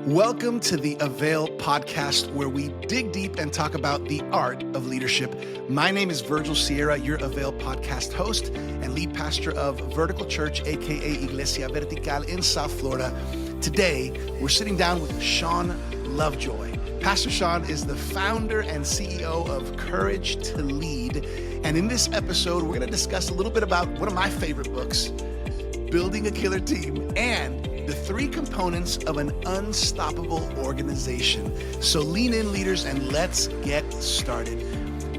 Welcome to the AVAIL Podcast, where we dig deep and talk about the art of leadership. My name is Virgil Sierra, your AVAIL Podcast host and lead pastor of Vertical Church, aka Iglesia Vertical in South Florida. Today, we're sitting down with Sean Lovejoy. Pastor Shawn is the founder and CEO of Courage to Lead. And in this episode, we're going to discuss a little bit about one of my favorite books, Building a Killer Team, and the three components of an unstoppable organization. So lean in, leaders, and let's get started.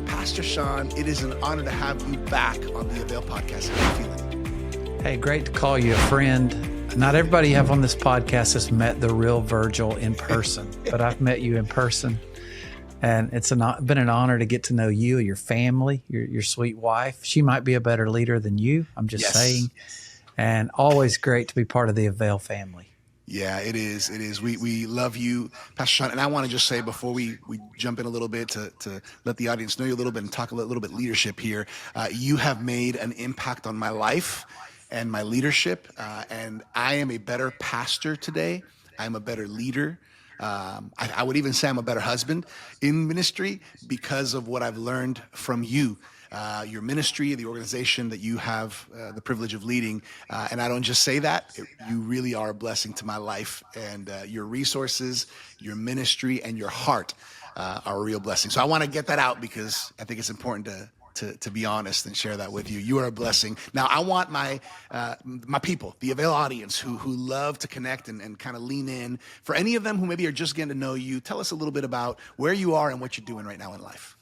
Pastor Shawn, it is an honor to have you back on the AVAIL Podcast. How are you feeling? Hey, great to call you a friend. Not everybody you have on this podcast has met the real Virgil in person, but I've met you in person. And it's been an honor to get to know you, your family, your sweet wife. She might be a better leader than you. I'm just saying. And always great to be part of the AVAIL family. Yeah, it is. It is. We love you, Pastor Shawn. And I want to just say before we jump in a little bit to let the audience know you a little bit and talk a little bit leadership here, you have made an impact on my life and my leadership. And I am a better pastor today. I'm a better leader. I would even say I'm a better husband in ministry because of what I've learned from you. Your ministry, the organization that you have the privilege of leading. And I don't just say that, you really are a blessing to my life, and your resources, your ministry, and your heart are a real blessing. So I want to get that out because I think it's important to be honest and share that with you. You are a blessing. Now, I want my people, the AVAIL audience who love to connect and kind of lean in. For any of them who maybe are just getting to know you, tell us a little bit about where you are and what you're doing right now in life.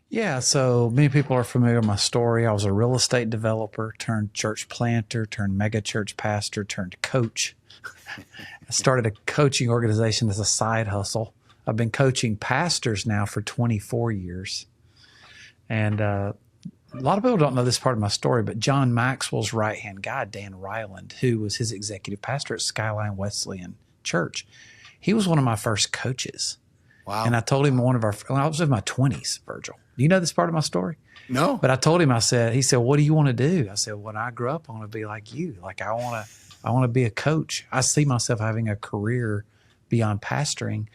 Yeah, so many people are familiar with my story. I was a real estate developer, turned church planter, turned mega church pastor, turned coach. I started a coaching organization as a side hustle. I've been coaching pastors now for 24 years. And a lot of people don't know this part of my story, but John Maxwell's right-hand guy, Dan Ryland, who was his executive pastor at Skyline Wesleyan Church, he was one of my first coaches. Wow. And I told him when I was in my 20s, Virgil. Do you know this part of my story? No. But I told him, he said, what do you want to do? I said, when I grow up, I want to be like you. Like I want to be a coach. I see myself having a career beyond pastoring.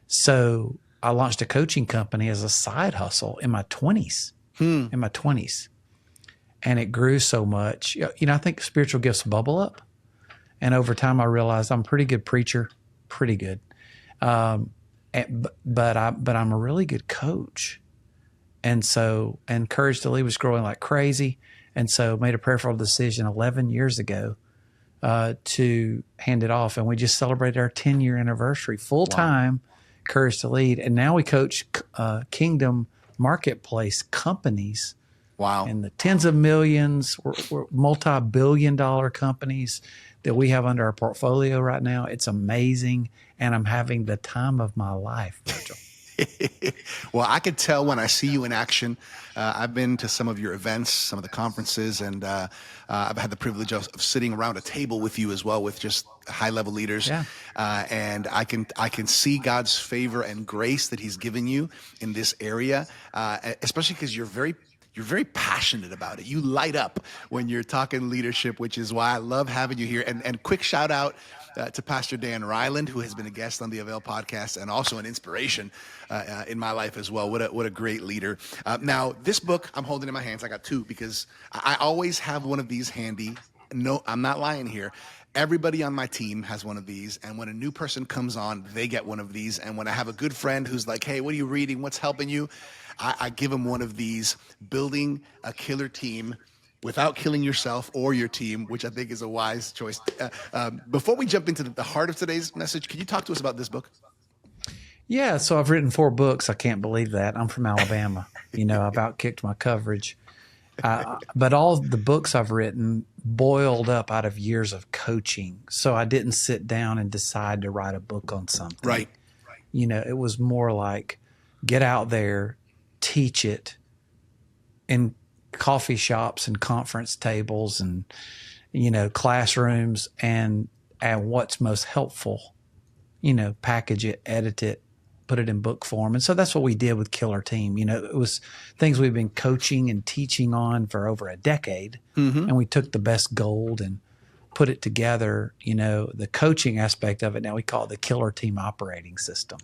So I launched a coaching company as a side hustle in my 20s. And it grew so much. You know, I think spiritual gifts bubble up. And over time, I realized I'm a pretty good preacher, pretty good. But I'm a really good coach. And Courage to Lead was growing like crazy. And so made a prayerful decision 11 years ago to hand it off. And we just celebrated our 10-year anniversary full-time. Wow. Courage to Lead. And now we coach kingdom marketplace companies. Wow. And the tens of millions, we're multi-billion-dollar companies that we have under our portfolio right now. It's amazing. And I'm having the time of my life, Virgil. Well, I could tell when I see you in action. I've been to some of your events, some of the conferences, and I've had the privilege of sitting around a table with you as well, with just high-level leaders. Yeah. And I can see God's favor and grace that He's given you in this area, especially because you're very passionate about it. You light up when you're talking leadership, which is why I love having you here. And quick shout out to Pastor Dan Ryland, who has been a guest on the AVAIL Podcast and also an inspiration in my life as well. What a great leader. Now, this book I'm holding in my hands, I got two because I always have one of these handy. No, I'm not lying here. Everybody on my team has one of these, and when a new person comes on, they get one of these. And when I have a good friend who's like, hey, what are you reading? What's helping you? I give them one of these, Building a Killer Team Without Killing Yourself or Your Team, which I think is a wise choice. Before we jump into the heart of today's message, can you talk to us about this book? Yeah, so I've written 4 books. I can't believe that. I'm from Alabama. I've outkicked my coverage. But all of the books I've written boiled up out of years of coaching. So I didn't sit down and decide to write a book on something. Right. It was more like get out there, teach it in coffee shops and conference tables and, classrooms and what's most helpful, package it, edit it, put it in book form. And so that's what we did with Killer Team. It was things we've been coaching and teaching on for over a decade. Mm-hmm. And we took the best gold and put it together, the coaching aspect of it. Now we call it the killer team operating system,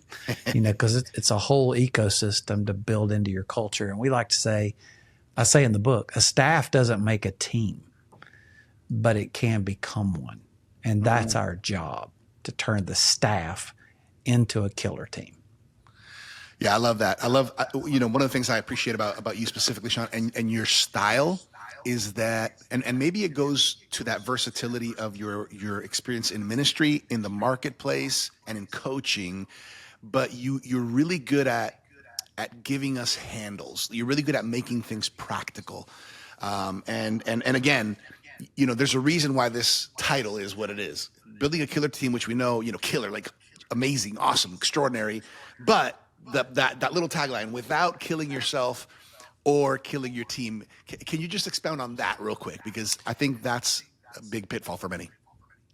because it's a whole ecosystem to build into your culture. And we like to say, I say in the book, a staff doesn't make a team, but it can become one. And that's our job, to turn the staff into a killer team. Yeah, I love that. I love, one of the things I appreciate about you specifically, Shawn, and your style is that, and maybe it goes to that versatility of your experience in ministry, in the marketplace, and in coaching, but you're really good at giving us handles. You're really good at making things practical. And again, there's a reason why this title is what it is. Building a killer team, which we know, killer, like amazing, awesome, extraordinary, but that little tagline, without killing yourself or killing your team. Can you just expound on that real quick? Because I think that's a big pitfall for many.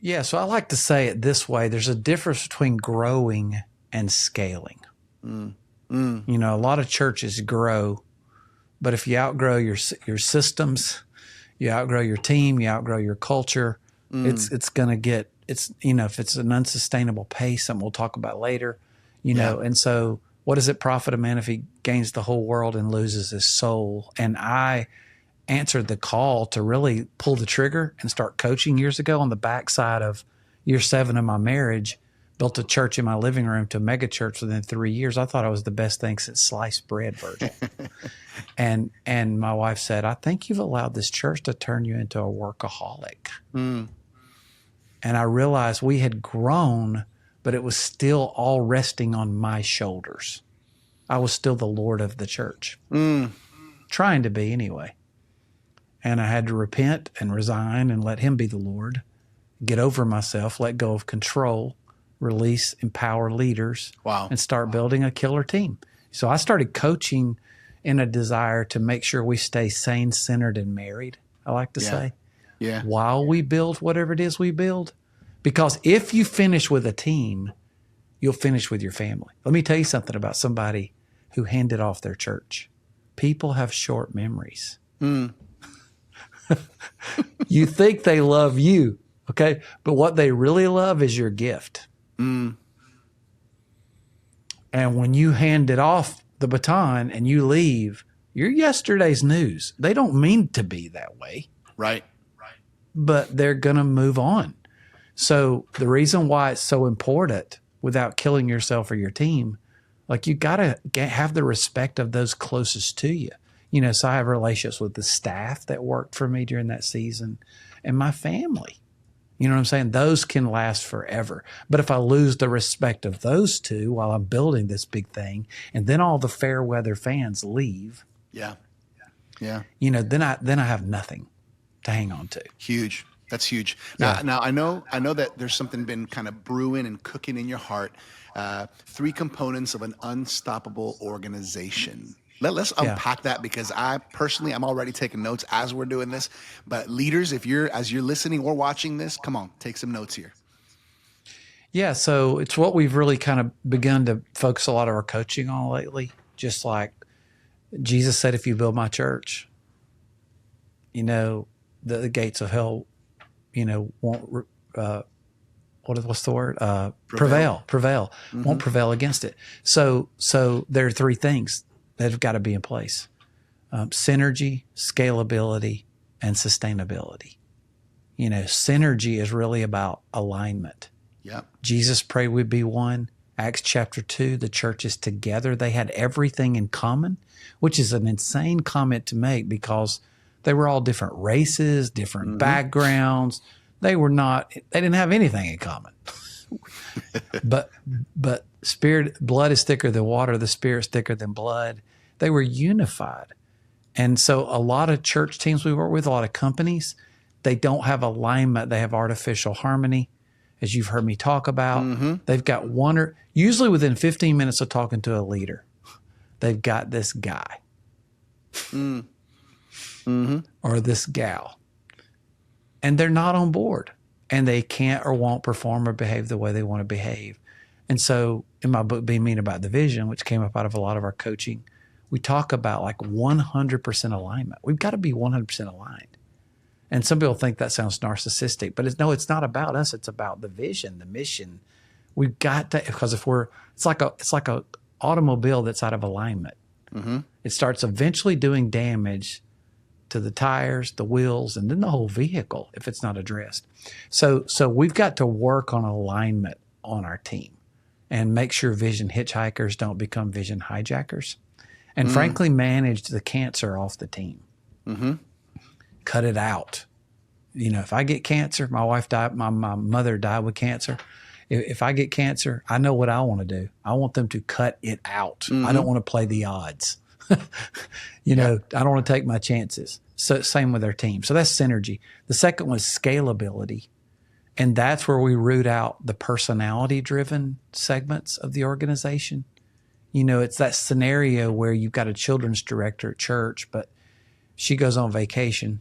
Yeah, so I like to say it this way. There's a difference between growing and scaling. A lot of churches grow, but if you outgrow your systems, you outgrow your team, you outgrow your culture, it's going to get, if it's an unsustainable pace, and we'll talk about later, and so what does it profit a man if he gains the whole world and loses his soul? And I answered the call to really pull the trigger and start coaching years ago on the backside of year 7 of my marriage. Built a church in my living room to a mega church within 3 years. I thought it was the best thing since sliced bread, Virgil. and my wife said, I think you've allowed this church to turn you into a workaholic. And I realized we had grown, but it was still all resting on my shoulders. I was still the Lord of the church, trying to be anyway. And I had to repent and resign and let him be the Lord, get over myself, let go of control, release, empower leaders, and start building a killer team. So I started coaching in a desire to make sure we stay sane, centered, and married, I like to say, while we build whatever it is we build. Because if you finish with a team, you'll finish with your family. Let me tell you something about somebody who handed off their church. People have short memories. You think they love you, okay? But what they really love is your gift. And when you hand it off the baton and you leave, you're yesterday's news. They don't mean to be that way. Right. But they're going to move on. So the reason why it's so important, without killing yourself or your team, like you got to have the respect of those closest to you. So I have relationships with the staff that worked for me during that season and my family. You know what I'm saying? Those can last forever. But if I lose the respect of those two while I'm building this big thing, and then all the fair weather fans leave, then I have nothing to hang on to. Huge. That's huge. Now I know that there's something been kind of brewing and cooking in your heart. 3 components of an unstoppable organization. Let's unpack that, because I'm already taking notes as we're doing this. But leaders, as you're listening or watching this, come on, take some notes here. Yeah, so it's what we've really kind of begun to focus a lot of our coaching on lately. Just like Jesus said, if you build my church, the gates of hell, won't, what's the word? Prevail. Won't prevail against it. So there are 3 things that have got to be in place: synergy, scalability, and sustainability. Synergy is really about alignment. Yep. Jesus prayed we'd be one. Acts chapter 2, the church is together. They had everything in common, which is an insane comment to make, because they were all different races, different backgrounds. They didn't have anything in common. but blood is thicker than water. The Spirit's thicker than blood. They were unified. And so a lot of church teams we work with, a lot of companies, they don't have alignment. They have artificial harmony, as you've heard me talk about. They've got usually within 15 minutes of talking to a leader, they've got this guy or this gal, and they're not on board, and they can't or won't perform or behave the way they want to behave. And so in my book, Being Mean About the Vision, which came up out of a lot of our coaching, we talk about like 100% alignment. We've got to be 100% aligned. And some people think that sounds narcissistic, but it's not about us. It's about the vision, the mission. We've got to, because it's like a automobile that's out of alignment. Mm-hmm. It starts eventually doing damage to the tires, the wheels, and then the whole vehicle if it's not addressed. So we've got to work on alignment on our team and make sure vision hitchhikers don't become vision hijackers. And frankly, manage the cancer off the team. Mm-hmm. Cut it out. If I get cancer, my wife died, my mother died with cancer. If I get cancer, I know what I want to do. I want them to cut it out. Mm-hmm. I don't want to play the odds. I don't want to take my chances. So same with our team. So that's synergy. The second one is scalability. And that's where we root out the personality-driven segments of the organization. It's that scenario where you've got a children's director at church, but she goes on vacation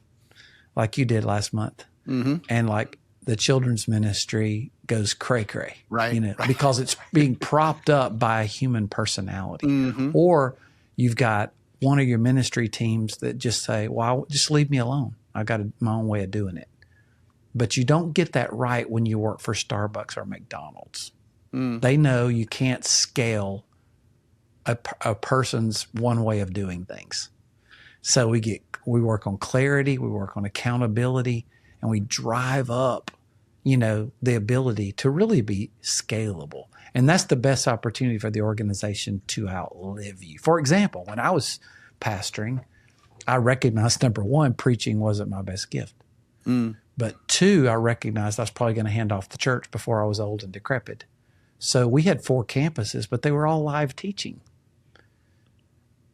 like you did last month. Mm-hmm. And like the children's ministry goes cray-cray. Right. Because it's being propped up by a human personality. Mm-hmm. Or you've got one of your ministry teams that just say, well, just leave me alone. I got my own way of doing it. But you don't get that right when you work for Starbucks or McDonald's. They know you can't scale a person's one way of doing things. So we work on clarity, we work on accountability, and we drive up, the ability to really be scalable. And that's the best opportunity for the organization to outlive you. For example, when I was pastoring, I recognized, number one, preaching wasn't my best gift. But two, I recognized I was probably going to hand off the church before I was old and decrepit. So we had 4 campuses, but they were all live teaching.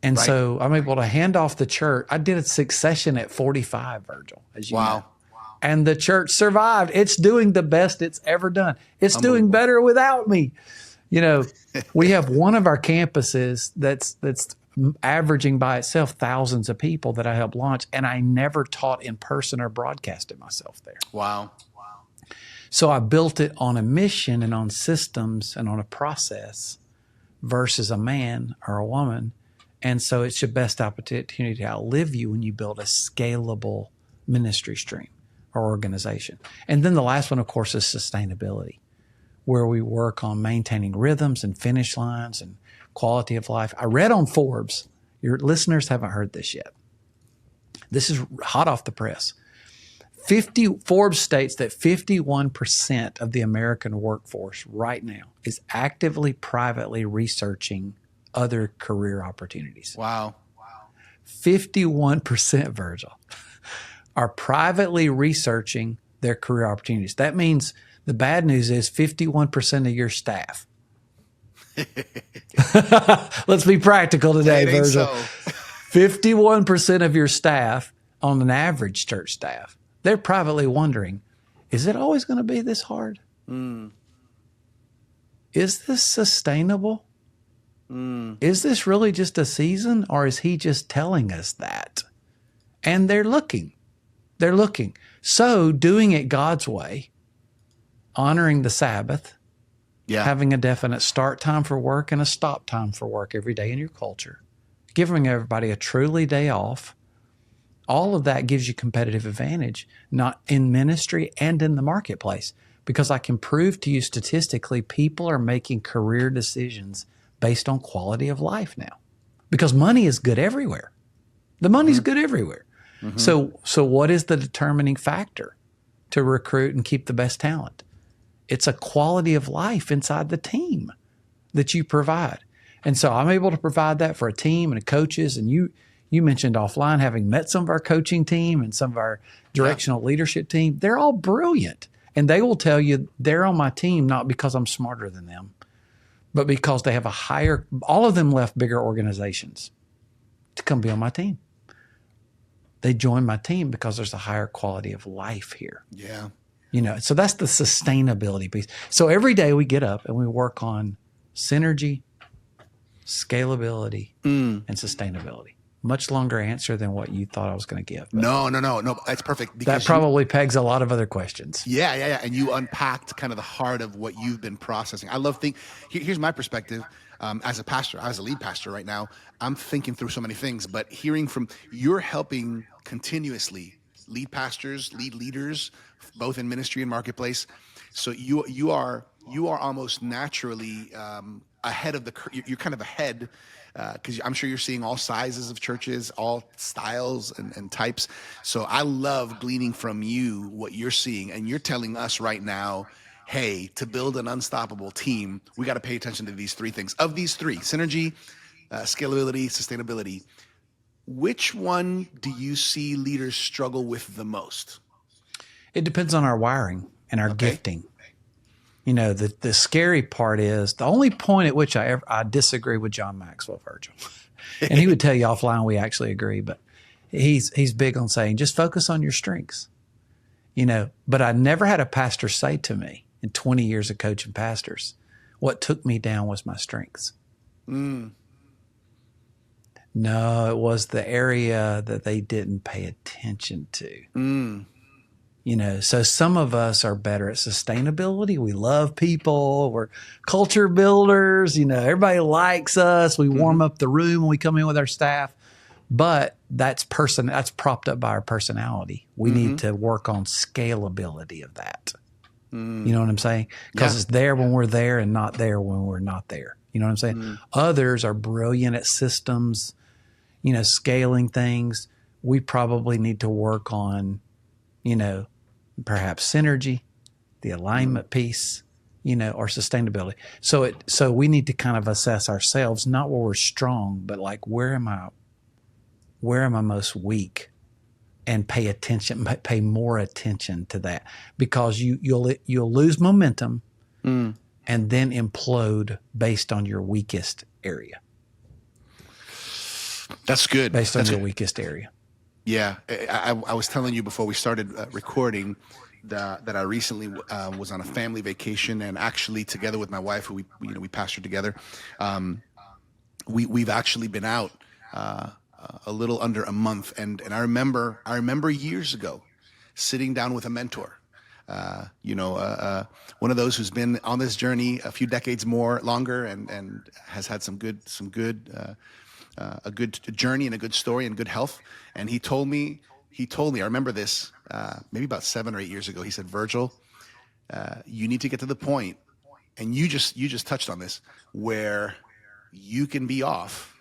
And so I'm able to hand off the church. I did a succession at 45, Virgil, as you know. And the church survived. It's doing the best it's ever done. It's doing better without me. We have one of our campuses that's averaging by itself thousands of people that I helped launch, and I never taught in person or broadcasted myself there. Wow. So I built it on a mission and on systems and on a process versus a man or a woman. And so it's your best opportunity to outlive you when you build a scalable ministry stream or organization. And then the last one, of course, is sustainability, where we work on maintaining rhythms and finish lines and quality of life. I read on Forbes, your listeners haven't heard this yet. This is hot off the press. Forbes states that 51% of the American workforce right now is actively, privately researching other career opportunities. Wow. 51%, Virgil, are privately researching their career opportunities. That means the bad news is 51% of your staff. Let's be practical today, Virgil. 51% of your staff, on an average church staff, they're privately wondering, is it always going to be this hard? Is this sustainable? Is this really just a season, or is he just telling us that? And they're looking. So doing it God's way, honoring the Sabbath, having a definite start time for work and a stop time for work every day in your culture, giving everybody a truly day off, all of that gives you competitive advantage, not in ministry and in the marketplace, because I can prove to you statistically people are making career decisions based on quality of life now, because money is good everywhere. The money's good everywhere. So what is the determining factor to recruit and keep the best talent? It's a quality of life inside the team that you provide. And so I'm able to provide that for a team and coaches. And you mentioned offline, having met some of our coaching team and some of our directional leadership team, they're all brilliant. And they will tell you they're on my team not because I'm smarter than them, but because they have a higher, all of them left bigger organizations to come be on my team. They joined my team because there's a higher quality of life here. Yeah. So that's the sustainability piece. So every day we get up and we work on synergy, scalability, and sustainability. Much longer answer than what you thought I was going to give. No. That's perfect. That probably pegs a lot of other questions. Yeah. And you unpacked kind of the heart of what you've been processing. I love here's my perspective. As a pastor, as a lead pastor right now, I'm thinking through so many things, but hearing from you're helping continuously lead pastors, lead leaders, both in ministry and marketplace. So you are almost naturally ahead of the. You're kind of ahead because I'm sure you're seeing all sizes of churches, all styles and types. So I love gleaning from you what you're seeing, and you're telling us right now, hey, to build an unstoppable team, we got to pay attention to these three things. Of these three, synergy, scalability, sustainability, which one do you see leaders struggle with the most? It depends on our wiring and our gifting. You know, the scary part is the only point at which I disagree with John Maxwell Virgil, and he would tell you offline we actually agree, but he's big on saying just focus on your strengths. You know, but I never had a pastor say to me in 20 years of coaching pastors, what took me down was my strengths. No, it was the area that they didn't pay attention to. You know, so some of us are better at sustainability. We love people. We're culture builders. You know, everybody likes us. We warm up the room when we come in with our staff. But that's propped up by our personality. We need to work on scalability of that. You know what I'm saying? Because it's there when we're there and not there when we're not there. You know what I'm saying? Others are brilliant at systems, you know, scaling things. We probably need to work on, you know, perhaps synergy, the alignment piece, you know, or sustainability. So we need to kind of assess ourselves, not where we're strong, but like where am I most weak, and pay more attention to that, because you'll lose momentum and then implode based on your weakest area. That's good. Based on your weakest area. Yeah, I was telling you before we started recording that I recently was on a family vacation, and actually together with my wife, who we pastored together, we've actually been out a little under a month, and I remember years ago sitting down with a mentor, one of those who's been on this journey a few decades longer, and has had a good journey and a good story and good health. And he told me, I remember this, maybe about 7 or 8 years ago, he said, Virgil, you need to get to the point, and you just touched on this, where you can be off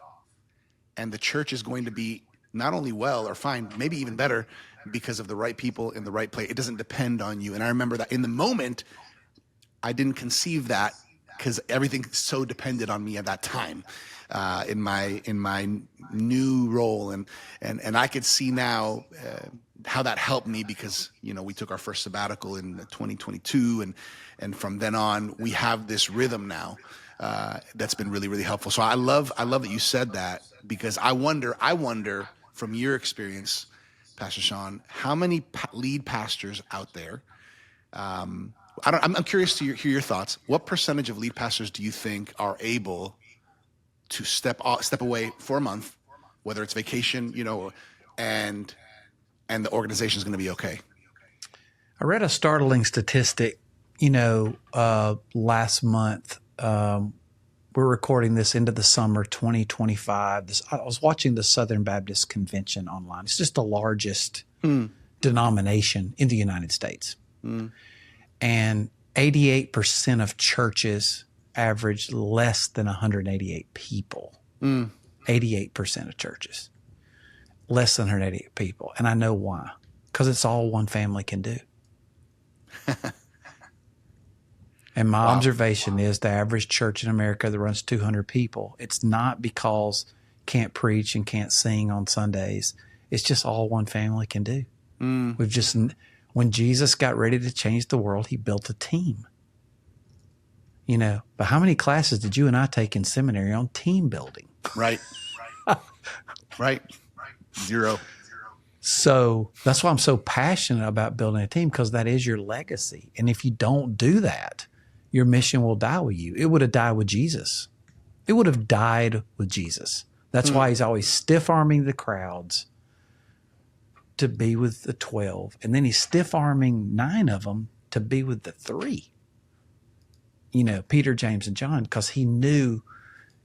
and the church is going to be not only well or fine, maybe even better, because of the right people in the right place. It doesn't depend on you. And I remember that in the moment, I didn't conceive that, because everything so depended on me at that time, in my new role, and I could see now how that helped me, because we took our first sabbatical in 2022, and from then on we have this rhythm now that's been really, really helpful. So I love that you said that, because I wonder from your experience, Pastor Shawn, how many lead pastors out there? I'm curious to hear your thoughts. What percentage of lead pastors do you think are able to step away for a month, whether it's vacation, and the organization is going to be okay? I read a startling statistic, last month. We're recording this into the summer 2025. I was watching the Southern Baptist Convention online. It's just the largest denomination in the United States. And 88% of churches average less than 188 people. 88% of churches, less than 188 people. And I know why. Because it's all one family can do. And my observation is the average church in America that runs 200 people, it's not because can't preach and can't sing on Sundays. It's just all one family can do. When Jesus got ready to change the world, he built a team. But how many classes did you and I take in seminary on team building? Right. Right. Zero. So that's why I'm so passionate about building a team, because that is your legacy. And if you don't do that, your mission will die with you. It would have died with Jesus. It would have died with Jesus. That's why he's always stiff-arming the crowds to be with the 12. And then he's stiff-arming 9 of them to be with the 3. Peter, James, and John, because he knew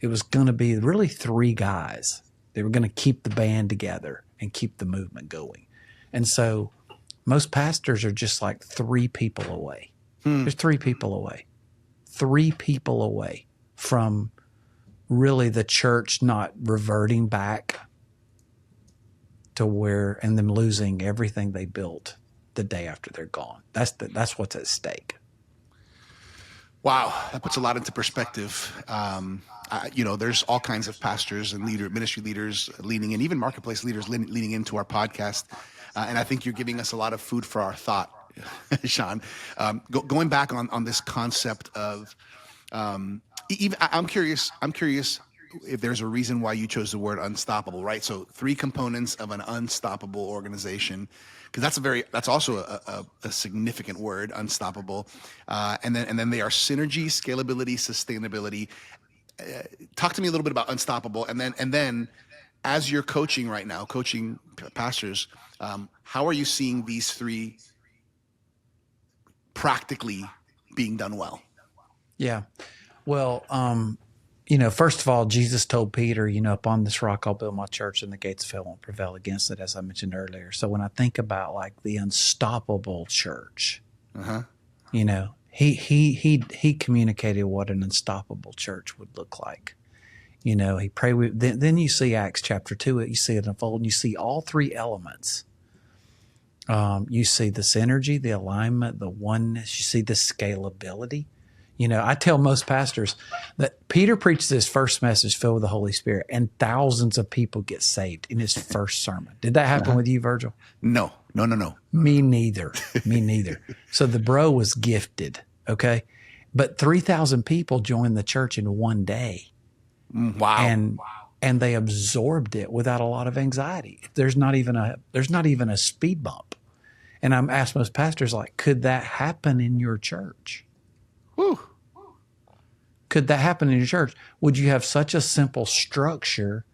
it was going to be really 3 guys. They were going to keep the band together and keep the movement going. And so most pastors are just like 3 people away. There's 3 people away. 3 people away from really the church not reverting back to where, and them losing everything they built the day after they're gone. That's what's at stake. Wow, that puts a lot into perspective. There's all kinds of pastors and ministry leaders leaning in, even marketplace leaders leaning into our podcast. And I think you're giving us a lot of food for our thought, Shawn. Going back on this concept of, I'm curious if there's a reason why you chose the word unstoppable, right? So 3 components of an unstoppable organization, because that's also a significant word, unstoppable. And then they are synergy, scalability, sustainability. Talk to me a little bit about unstoppable, and then as you're coaching right now, coaching pastors, how are you seeing these 3 practically being done well? Yeah. Well, first of all, Jesus told Peter, upon this rock I'll build my church, and the gates of hell won't prevail against it, as I mentioned earlier. So when I think about like the unstoppable church, he communicated what an unstoppable church would look like. He prayed. Then you see Acts chapter 2. You see it unfold, and you see all 3 elements. You see the synergy, the alignment, the oneness. You see the scalability. I tell most pastors that Peter preached this first message filled with the Holy Spirit, and thousands of people get saved in his first sermon. Did that happen with you, Virgil? No. Me neither. So the bro was gifted, okay? But 3,000 people joined the church in one day. Wow. And they absorbed it without a lot of anxiety. There's not even a speed bump. And I'm asking most pastors, like, could that happen in your church? Whew. Could that happen in your church? Would you have such a simple structure?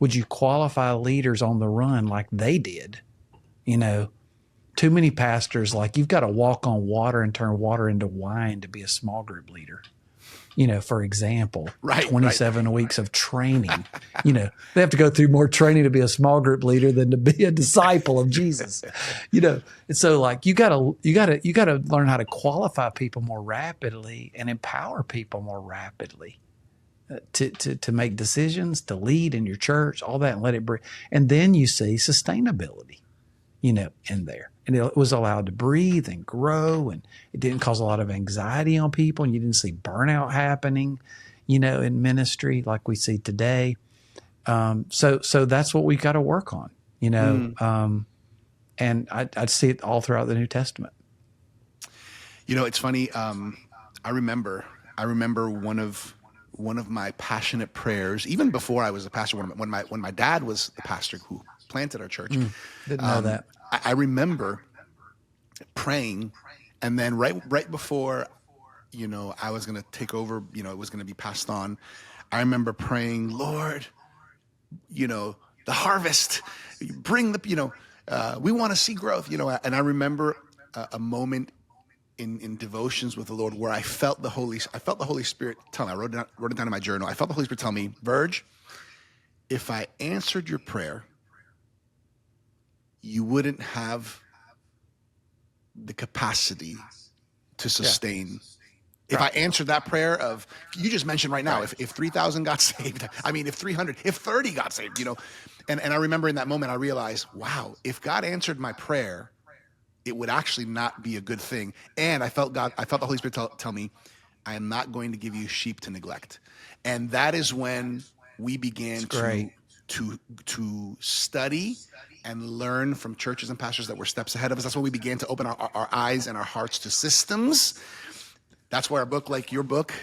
Would you qualify leaders on the run like they did? Too many pastors, like, you've got to walk on water and turn water into wine to be a small group leader. For example, 27 weeks of training. They have to go through more training to be a small group leader than to be a disciple of Jesus. And so like you gotta learn how to qualify people more rapidly and empower people more rapidly to make decisions, to lead in your church, all that, and let it breathe. And then you see sustainability, in there. And it was allowed to breathe and grow, and it didn't cause a lot of anxiety on people, and you didn't see burnout happening, in ministry like we see today. So that's what we got to work on, and I'd see it all throughout the New Testament. It's funny. I remember one of my passionate prayers, even before I was a pastor, when my dad was the pastor who planted our church. Didn't know that. I remember praying, and then right before, I was going to take over, it was going to be passed on. I remember praying, Lord, the harvest, bring the, we want to see growth, and I remember a moment in devotions with the Lord where I felt the Holy Spirit tell me, I wrote it down in my journal. I felt the Holy Spirit tell me, Virg, if I answered your prayer, you wouldn't have the capacity to sustain. If I answered that prayer of, you just mentioned right now, if 3,000 got saved, if 300, if 30 got saved, and I remember in that moment, I realized, wow, if God answered my prayer, it would actually not be a good thing. And I felt the Holy Spirit tell me, I am not going to give you sheep to neglect. And that is when we began to study and learn from churches and pastors that were steps ahead of us. That's when we began to open our eyes and our hearts to systems. That's why our book, like your book,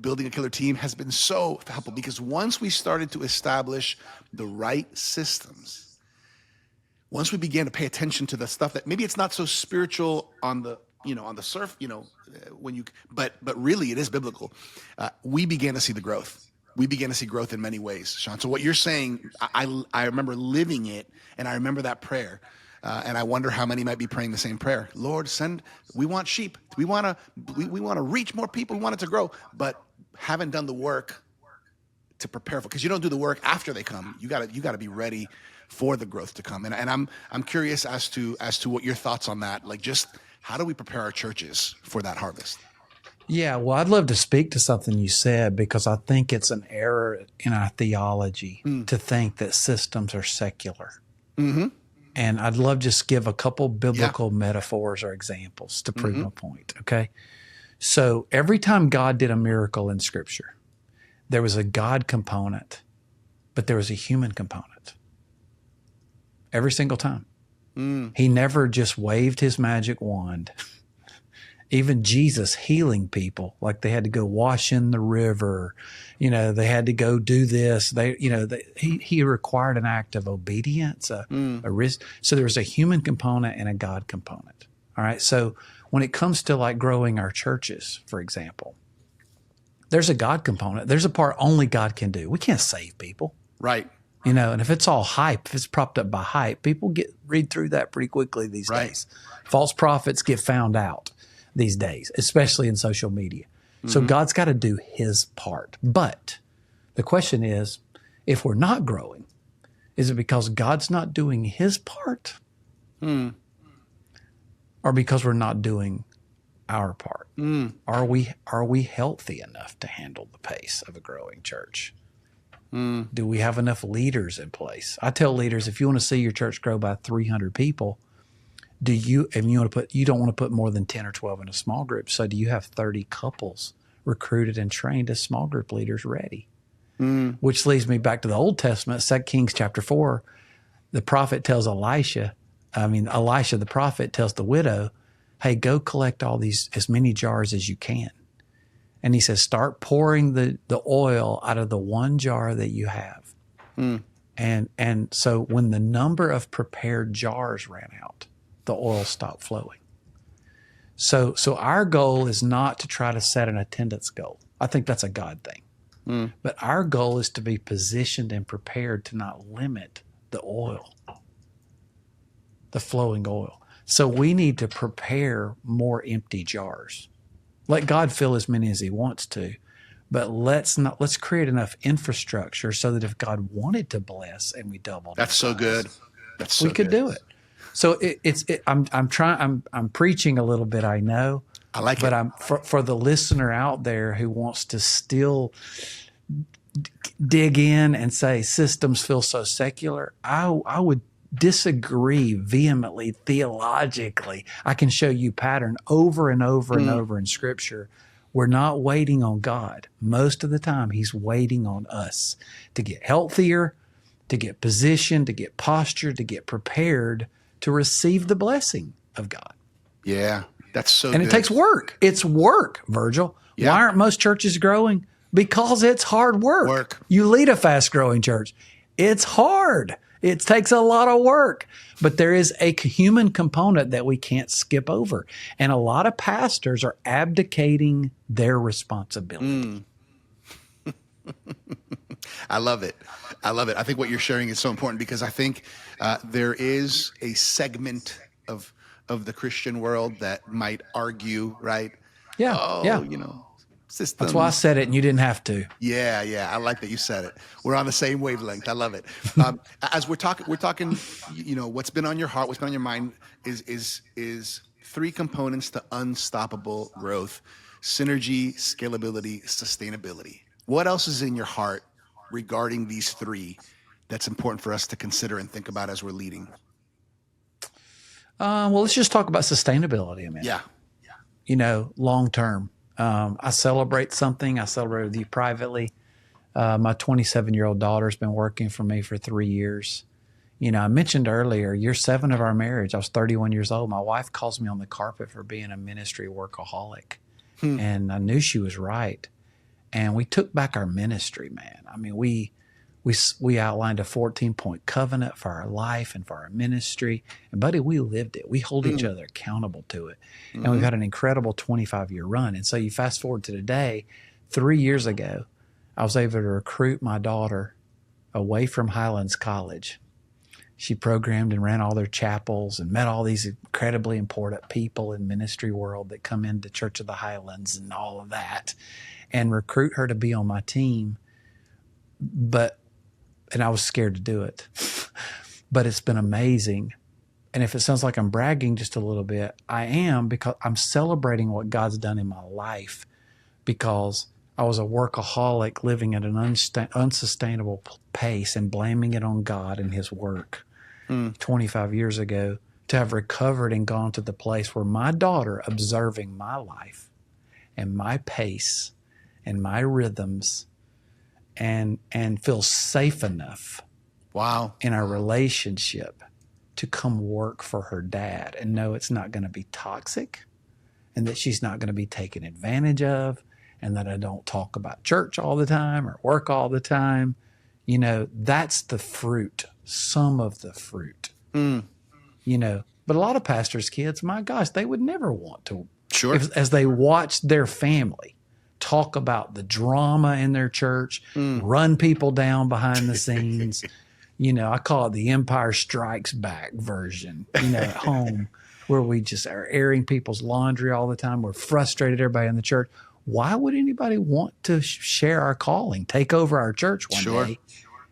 Building a Killer Team, has been so helpful, because once we started to establish the right systems, once we began to pay attention to the stuff that maybe it's not so spiritual on the surf, but really it is biblical, we began to see the growth. We began to see growth in many ways, Shawn. So what you're saying, I remember living it, and I remember that prayer. And I wonder how many might be praying the same prayer. Lord, we want sheep. We want to reach more people. We want it to grow, but haven't done the work to prepare for? Because you don't do the work after they come. You gotta be ready for the growth to come. And I'm curious as to what your thoughts on that. Like, just how do we prepare our churches for that harvest? Yeah, well, I'd love to speak to something you said, because I think it's an error in our theology to think that systems are secular. Mm-hmm. And I'd love to just give a couple biblical metaphors or examples to prove my point, okay? So every time God did a miracle in Scripture, there was a God component, but there was a human component. Every single time. He never just waved his magic wand. Even Jesus healing people, like they had to go wash in the river, they had to go do this. He required an act of obedience, a risk. So there was a human component and a God component. All right. So when it comes to like growing our churches, for example, there's a God component. There's a part only God can do. We can't save people. Right. And if it's all hype, if it's propped up by hype, people read through that pretty quickly these days. False prophets get found out these days, especially in social media. So God's got to do his part. But the question is, if we're not growing, is it because God's not doing his part? Or because we're not doing our part? Are we healthy enough to handle the pace of a growing church? Do we have enough leaders in place? I tell leaders, if you want to see your church grow by 300 people, you don't want to put more than 10 or 12 in a small group. So do you have 30 couples recruited and trained as small group leaders ready? Which leads me back to the Old Testament, 2 Kings chapter 4. The prophet tells Elisha the prophet tells the widow, hey, go collect as many jars as you can. And he says, start pouring the oil out of the one jar that you have. And so when the number of prepared jars ran out, the oil stopped flowing. So our goal is not to try to set an attendance goal. I think that's a God thing. But our goal is to be positioned and prepared to not limit the oil, the flowing oil. So we need to prepare more empty jars. Let God fill as many as he wants to, but let's create enough infrastructure so that if God wanted to bless and we doubled, that's so good. That's so we could do it. So I'm preaching a little bit, I know. I like it. But I'm for the listener out there who wants to still dig in and say systems feel so secular, I would disagree vehemently theologically. I can show you pattern over and over and over in Scripture. We're not waiting on God. Most of the time, he's waiting on us to get healthier, to get positioned, to get postured, to get prepared to receive the blessing of God. Yeah, that's so And good. it takes work. It's work, Virgil. Yeah. Why aren't most churches growing? Because it's hard work. You lead a fast-growing church. It's hard. It takes a lot of work. But there is a human component that we can't skip over. And a lot of pastors are abdicating their responsibility. I love it. I think what you're sharing is so important because I think there is a segment of the Christian world that might argue, right? Yeah. Systems. That's why I said it and you didn't have to. Yeah. I like that you said it. We're on the same wavelength. I love it. As we're talking, what's been on your heart, what's been on your mind is three components to unstoppable growth: synergy, scalability, sustainability. What else is in your heart regarding these three that's important for us to consider and think about as we're leading? Well, let's just talk about sustainability a minute. Yeah. Long term. I celebrate something. I celebrate with you privately. My 27-year-old daughter's been working for me for 3 years. I mentioned earlier, year 7 of our marriage, I was 31 years old. My wife calls me on the carpet for being a ministry workaholic. And I knew she was right. And we took back our ministry, man. I mean, we outlined a 14-point covenant for our life and for our ministry. And buddy, we lived it. We hold each other accountable to it. And we've had an incredible 25-year run. And so you fast forward to today, 3 years ago, I was able to recruit my daughter away from Highlands College. She programmed and ran all their chapels and met all these incredibly important people in ministry world that come into Church of the Highlands and all of that, and recruit her to be on my team and I was scared to do it, but it's been amazing. And if it sounds like I'm bragging just a little bit, I am, because I'm celebrating what God's done in my life, because I was a workaholic living at an unsustainable pace and blaming it on God and his work 25 years ago, to have recovered and gone to the place where my daughter, observing my life and my pace and my rhythms, and feels safe enough in our relationship to come work for her dad and know it's not going to be toxic, and that she's not going to be taken advantage of, and that I don't talk about church all the time or work all the time. You know, that's the fruit, some of the fruit, you know. But a lot of pastors' kids, my gosh, they would never want to, as they watch their family talk about the drama in their church, run people down behind the scenes. You know, I call it the Empire Strikes Back version, you know, at home, where we just are airing people's laundry all the time. We're frustrated, everybody in the church. Why would anybody want to share our calling, take over our church one day?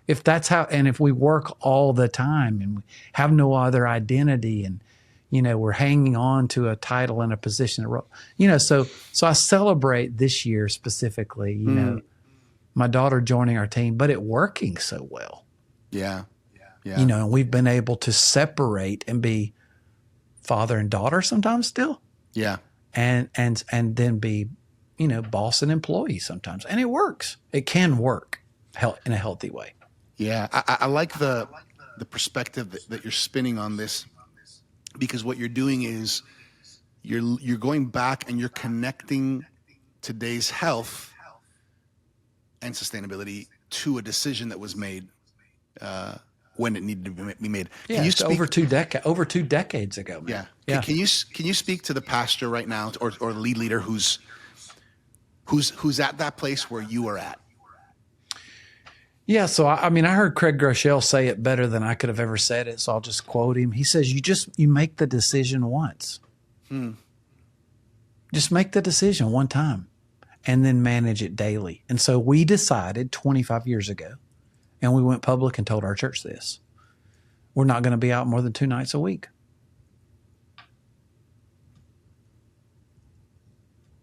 If that's how, and if we work all the time and we have no other identity, and, you know, we're hanging on to a title and a position, you know, so I celebrate this year specifically, you know, my daughter joining our team, but it working so well. Yeah. You know, and we've been able to separate and be father and daughter sometimes still. Yeah. And then be, you know, boss and employee sometimes. And it works. It can work in a healthy way. Yeah. I like the perspective that you're spinning on this, because what you're doing is you're going back and you're connecting today's health and sustainability to a decision that was made when it needed to be made. Yeah, Can you speak over two decades ago, man. Yeah. Can you speak to the pastor right now, or lead leader who's at that place where you are at? Yeah, so I mean, I heard Craig Groeschel say it better than I could have ever said it, so I'll just quote him. He says, you make the decision once. Just make the decision one time and then manage it daily. And so we decided 25 years ago, and we went public and told our church this: we're not going to be out more than 2 nights a week.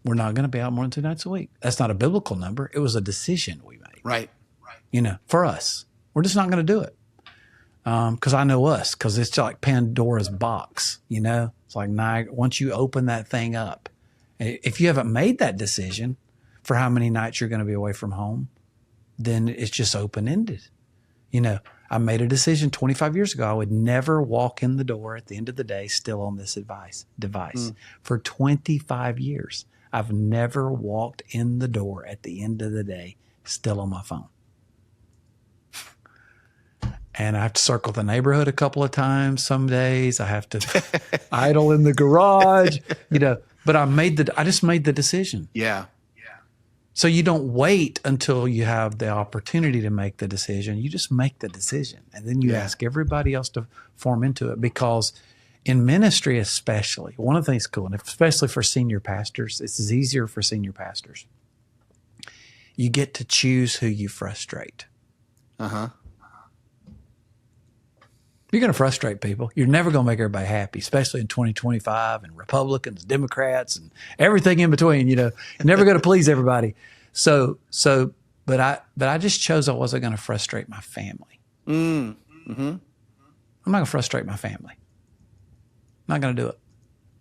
We're not going to be out more than 2 nights a week. That's not a biblical number. It was a decision we made. Right. You know, for us, we're just not going to do it. Because I know us, because it's like Pandora's box, you know? It's like once you open that thing up, if you haven't made that decision for how many nights you're going to be away from home, then it's just open-ended. You know, I made a decision 25 years ago. I would never walk in the door at the end of the day still on this device. For 25 years, I've never walked in the door at the end of the day still on my phone. And I have to circle the neighborhood a couple of times. Some days I have to idle in the garage, you know, but I just made the decision. Yeah. So you don't wait until you have the opportunity to make the decision. You just make the decision, and then you ask everybody else to form into it. Because in ministry, especially, one of the things cool, and especially for senior pastors, this is easier for senior pastors. You get to choose who you frustrate. You're going to frustrate people. You're never going to make everybody happy, especially in 2025 and Republicans, Democrats, and everything in between. You know, you're never going to please everybody. But I just chose I wasn't going to frustrate my family. I'm not going to frustrate my family. I'm not going to do it.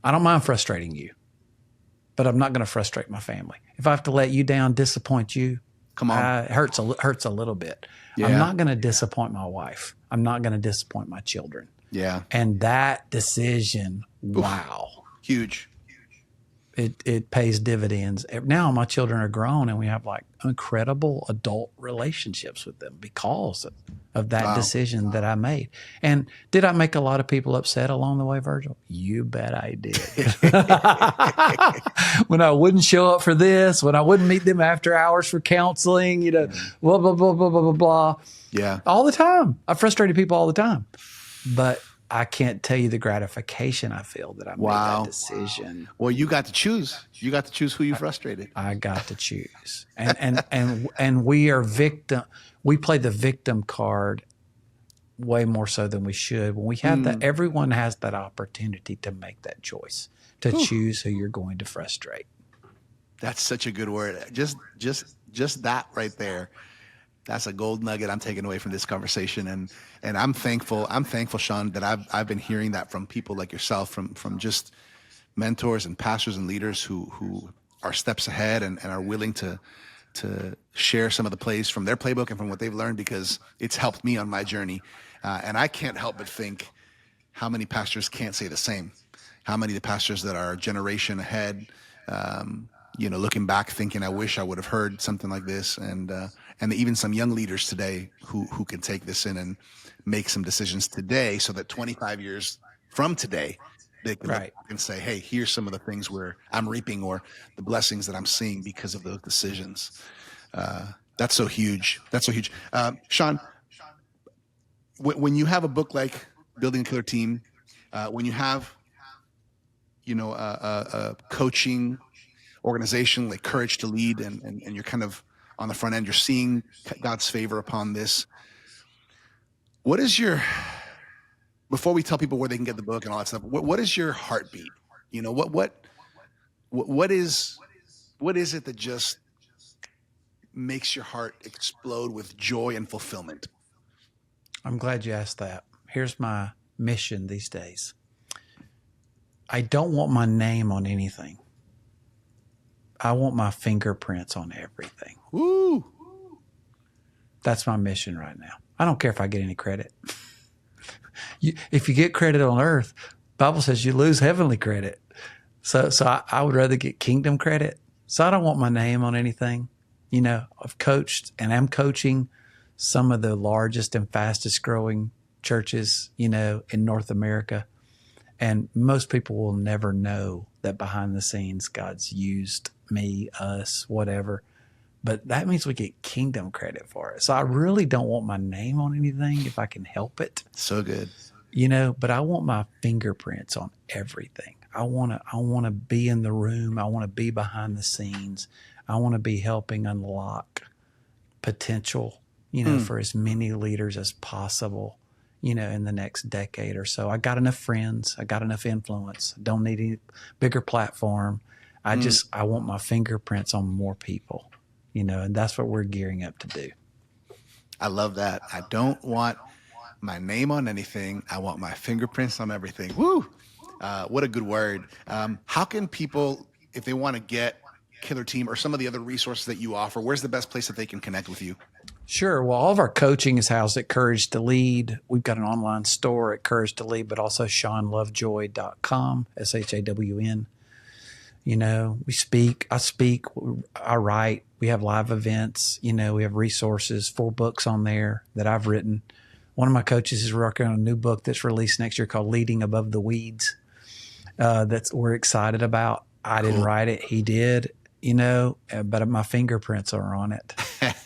I don't mind frustrating you, but I'm not going to frustrate my family. If I have to let you down, disappoint you, come on, it hurts a little bit. Yeah. I'm not going to disappoint my wife. I'm not going to disappoint my children. Yeah. And that decision, wow. Huge. It pays dividends. Now my children are grown, and we have like incredible adult relationships with them because of that decision that I made. And did I make a lot of people upset along the way, Virgil? You bet I did. When I wouldn't show up for this, when I wouldn't meet them after hours for counseling, you know, blah, blah, blah, blah, blah, blah, blah. Yeah. All the time. I frustrated people all the time. But I can't tell you the gratification I feel that I made that Wow. decision. Well, you got to choose. You got to choose who you frustrated. I got to choose. And we are victim. We play the victim card way more so than we should. When we have that, everyone has that opportunity to make that choice, to choose who you're going to frustrate. That's such a good word. Just that right there. That's a gold nugget I'm taking away from this conversation, and I'm thankful. I'm thankful, Shawn, that I've been hearing that from people like yourself, from just mentors and pastors and leaders who are steps ahead and are willing to share some of the plays from their playbook and from what they've learned, because it's helped me on my journey. And I can't help but think how many pastors can't say the same. How many of the pastors that are a generation ahead, looking back, thinking, I wish I would have heard something like this, and even some young leaders today who can take this in and make some decisions today, so that 25 years from today, they can look and say, hey, here's some of the things where I'm reaping, or the blessings that I'm seeing because of those decisions. That's so huge. That's so huge. Shawn, when you have a book like Building a Killer Team, when you have, a coaching organization like Courage to Lead, and you're kind of on the front end, you're seeing God's favor upon this. What is before we tell people where they can get the book and all that stuff, what is your heartbeat? What is it that just makes your heart explode with joy and fulfillment? I'm glad you asked that. Here's my mission these days. I don't want my name on anything. I want my fingerprints on everything. Woo! That's my mission right now. I don't care if I get any credit. If you get credit on earth, Bible says you lose heavenly credit. So I would rather get kingdom credit. So I don't want my name on anything. I've coached and am coaching some of the largest and fastest growing churches, in North America. And most people will never know that behind the scenes, God's used me, us, whatever. But that means we get kingdom credit for it. So I really don't want my name on anything if I can help it. So good. But I want my fingerprints on everything. I want to be in the room. I want to be behind the scenes. I want to be helping unlock potential, for as many leaders as possible, in the next decade or so. I got enough friends. I got enough influence. I don't need any bigger platform. I want my fingerprints on more people, and that's what we're gearing up to do. I love that. I don't want my name on anything. I want my fingerprints on everything. Woo! What a good word. How can people, if they want to get Killer Team or some of the other resources that you offer, where's the best place that they can connect with you? Sure. Well, all of our coaching is housed at Courage to Lead. We've got an online store at Courage to Lead, but also SeanLovejoy.com, SHAWN. We speak, I speak, I write, we have live events, we have resources, 4 books on there that I've written. One of my coaches is working on a new book that's released next year called Leading Above the Weeds. We're excited about. I didn't write it. He did, but my fingerprints are on it,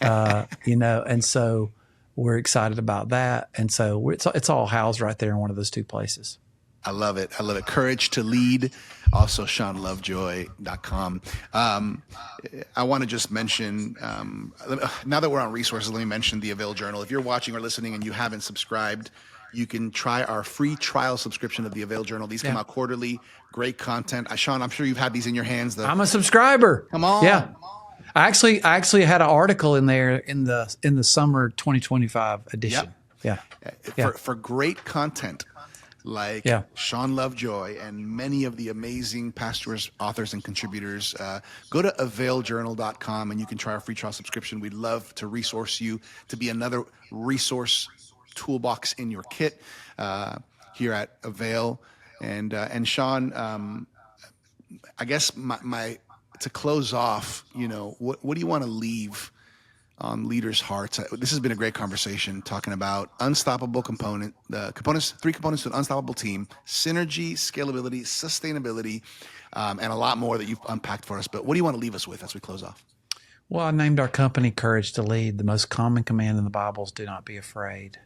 and so we're excited about that. And so it's all housed right there in one of those 2 places. I love it. I love it. Courage to Lead, also SeanLovejoy.com. I want to just mention, now that we're on resources, let me mention the AVAIL Journal. If you're watching or listening and you haven't subscribed, you can try our free trial subscription of the AVAIL Journal. These come out quarterly. Great content. Shawn, I'm sure you've had these in your hands. I'm a subscriber. Come on. Yeah. I actually had an article in there in the summer 2025 edition. Yep. Yeah. For great content like Sean Lovejoy and many of the amazing pastors, authors, and contributors, go to availjournal.com and you can try our free trial subscription. We'd love to resource you to be another resource toolbox in your kit here at AVAIL. And Shawn, I guess my to close off, what do you want to leave on leaders' hearts? This has been a great conversation talking about unstoppable component, 3 components to an unstoppable team: synergy, scalability, sustainability, and a lot more that you've unpacked for us. But what do you want to leave us with as we close off? Well, I named our company Courage to Lead. The most common command in the Bible is do not be afraid.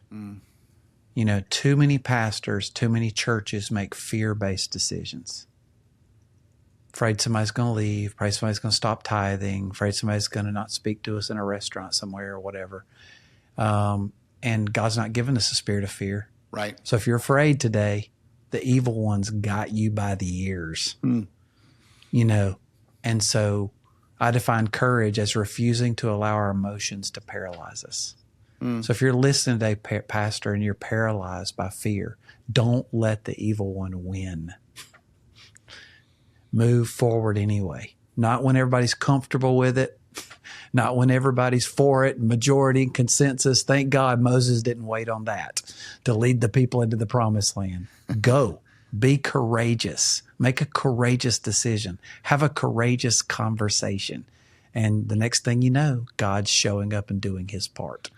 Too many pastors, too many churches make fear-based decisions. Afraid somebody's going to leave, afraid somebody's going to stop tithing, afraid somebody's going to not speak to us in a restaurant somewhere or whatever. And God's not given us a spirit of fear. Right. So if you're afraid today, the evil one's got you by the ears, And so I define courage as refusing to allow our emotions to paralyze us. So if you're listening today, Pastor, and you're paralyzed by fear, don't let the evil one win. Move forward anyway. Not when everybody's comfortable with it. Not when everybody's for it, majority, consensus. Thank God Moses didn't wait on that to lead the people into the promised land. Go. Be courageous. Make a courageous decision. Have a courageous conversation. And the next thing you know, God's showing up and doing his part.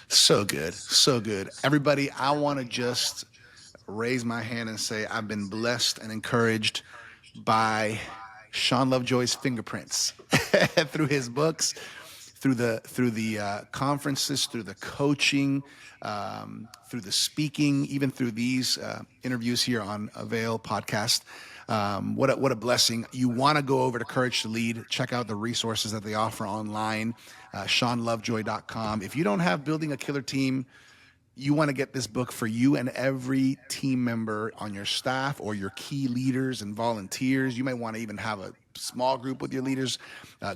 So good. So good. Everybody, I want to just raise my hand and say I've been blessed and encouraged by Sean Lovejoy's fingerprints through his books, through the conferences, through the coaching, through the speaking, even through these interviews here on AVAIL Podcast. What a blessing. You want to go over to Courage to Lead, check out the resources that they offer online, SeanLovejoy.com. If you don't have Building a Killer Team, you want to get this book for you and every team member on your staff or your key leaders and volunteers. You might want to even have a small group with your leaders.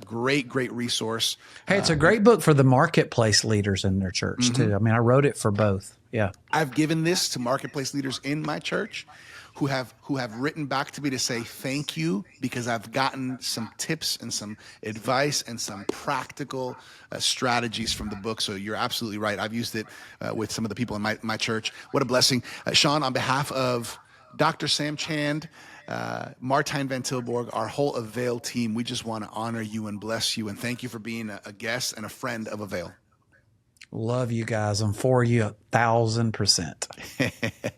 Great resource. Hey, it's a great book for the marketplace leaders in their church too. I mean, I wrote it for both. Yeah. I've given this to marketplace leaders in my church who have written back to me to say thank you, because I've gotten some tips and some advice and some practical strategies from the book. So you're absolutely right. I've used it with some of the people in my church. What a blessing. Shawn, on behalf of Dr. Sam Chand, Martijn Van Tilborg, our whole AVAIL team, we just want to honor you and bless you and thank you for being a guest and a friend of AVAIL. Love you guys. I'm for you 1,000%.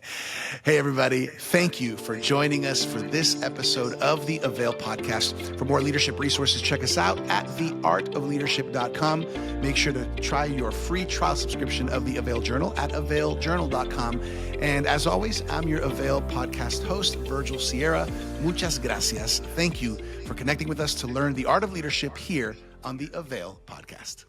Hey, everybody. Thank you for joining us for this episode of the AVAIL Podcast. For more leadership resources, check us out at theartofleadership.com. Make sure to try your free trial subscription of the AVAIL Journal at availjournal.com. And as always, I'm your AVAIL Podcast host, Virgil Sierra. Muchas gracias. Thank you for connecting with us to learn the art of leadership here on the AVAIL Podcast.